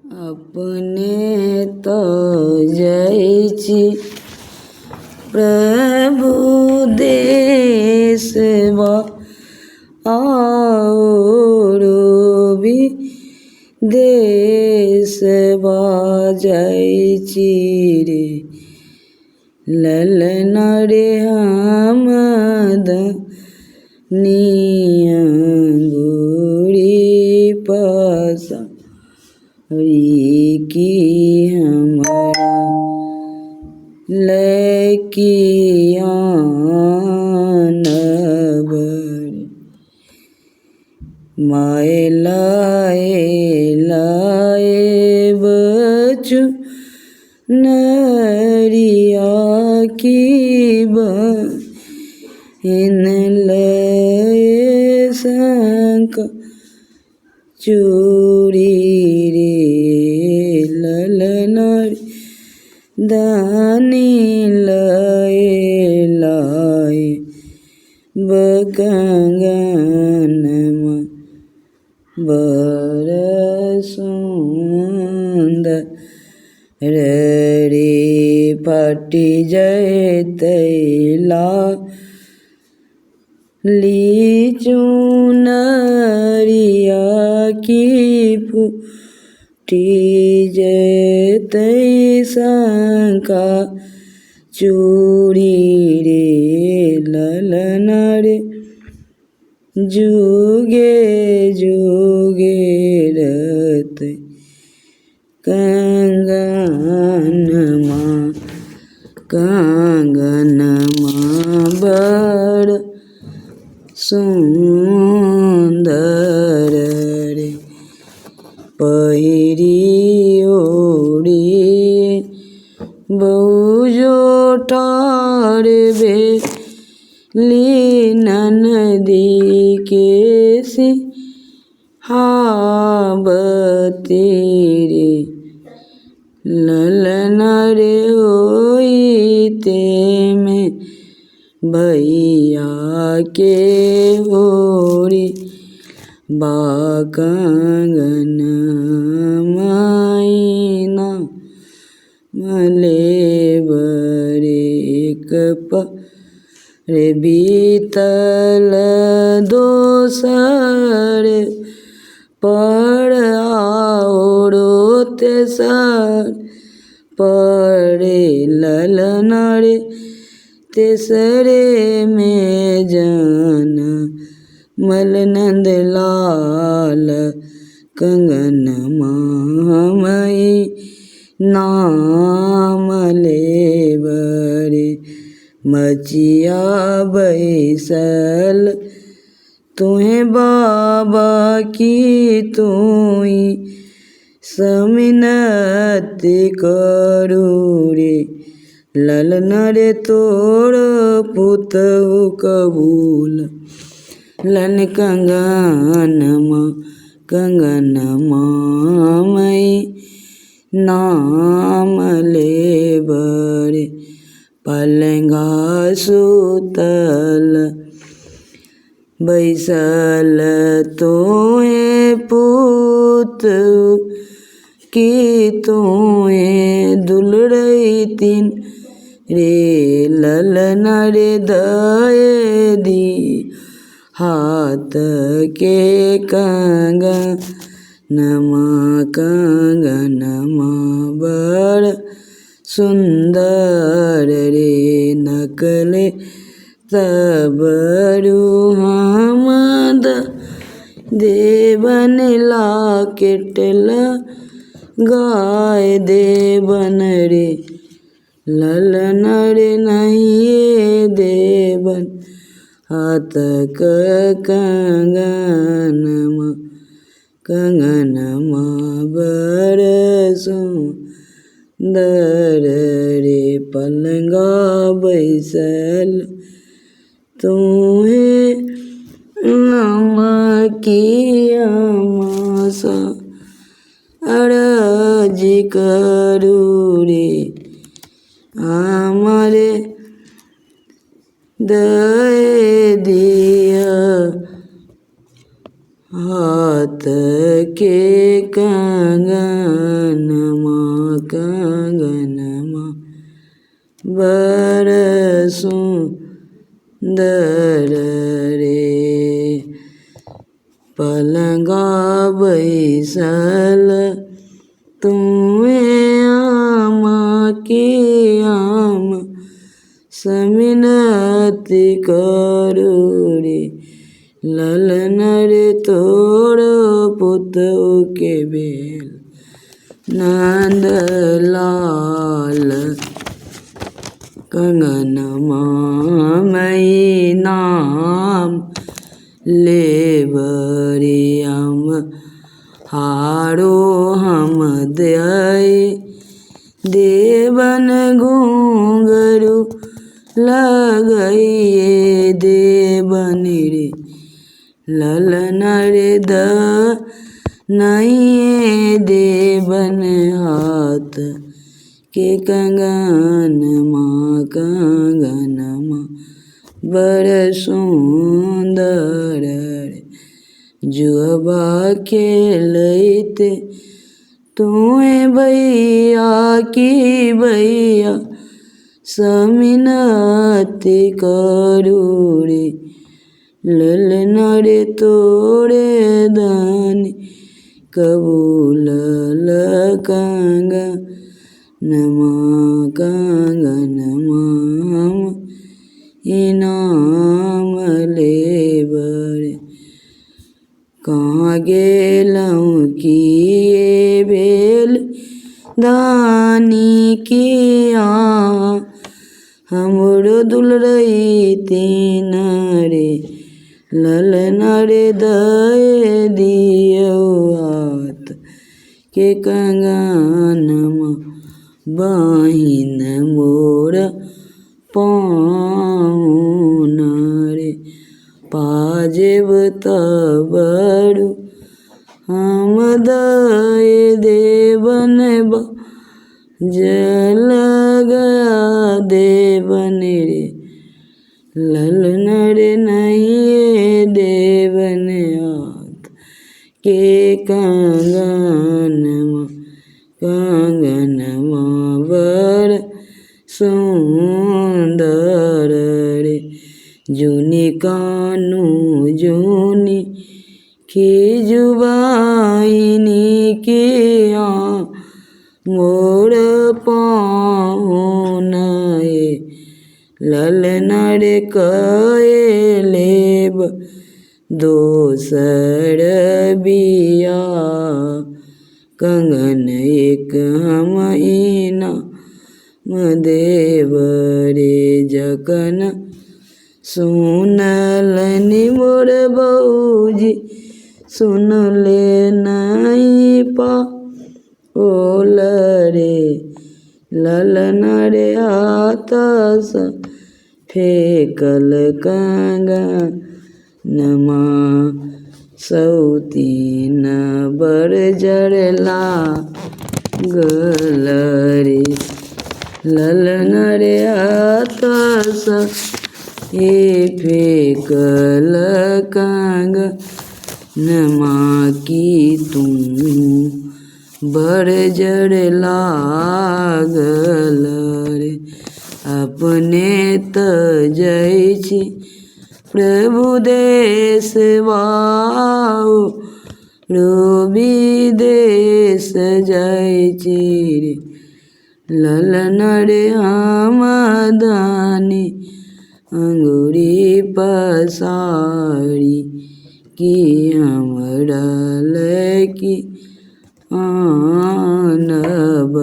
अपने तो जैची प्रभु देशवा औरो भी देशवा जैची रे ललना रे हमद नियंगुरी पसा की हमारा लकिया नबर माए लाए लाए बचु नरिया की इन लय संक चूरी रे ललनार दानी लाए लाए बगंगन बरसुंदर रे पटी जय तैला लीचुनरिया की फूटी जय तैसा चूड़ी रे ललना रे जुगे जुगे रत कंगनमा बड़ सुंदर रे पहिरी ओड़ी बहुजो ठाड़बे नदी के सिहावती रे ललना रे होइते में भैया के ओरी बाकंगन मायना मले बरे कप रे बीतल दोसर पड़ आओरो तेसर पड़े ललना रे तेसरे में जन मलनंद लाल कंगन मामई नाम ले बरे मचिया बैसल तुम्हें बाबा की तुई समिनत करू रे ललना रे तोड़ पुत कबूल लन कंगन मामई नाम ले बरे पलंगा सुतल बैसल तोए पुत की तोए दुलरई तीन रे ललना रे दए दी हाथ के कंगनमा बड़ सुंदर रे नकले तबरू हमद देवन लाकेटला गाय देवन रे ललना रे नहीं देवन हाथ कंगनमा बड़ सुंदर रे पलंगा बैसल तुम्हें नमकिया मासा अरज करू रे हमारे दे दिया हाथ के कंगनमा बड़ सुंदर रे पलंगा बैसल तुए आमा के आम समिनति करू रे ललन रे तोड़ पुतौ के बेल नंद लाल कंगनमा मई नाम लेबरे हम हारो हम दय देवन घूंघरू लगइए देवन रे ललन रे द नहीं देवन हाथ के कंगनमा बड़ सुंदर रे जुआ खेलते तुए भैया की भैया समिनति करू रे ललन रे तोड़े दानी कबूल कंगनमा इनाम लेबरे कहाँ गेलऊँ किए बेल दानी किया हमरो दुलरई तीन रे ललन रे दय दियो हाथ के कंगनमा बहिन मोर पाउन रे पाजेब तबरू हम दय देवन जल गया देवन रे ललन रे नहीं देवन हाथ के कंगनमा बड़ सुंदर रे जूनी कानू जूनी खिजुबाइनी के मोर पाहुन ललन रे कए लेब दोसर बिया कंगन एक हम देव रे जकन सुनलनि मोर बऊजी सुन ले नहीं पाओल रे ललन रे हाथ फेकल कंगनमा सौतीन बड़ जड़ला गल रे ललन रे हाथ फेकल कंगनमा की तू बड़ जड़ लागल रे अपने त जाइ छी प्रभु देशवाओ विदेश जाइ छी रे ललन रे हमदानी अंगूरी पसारी की हमरा लकी आनब।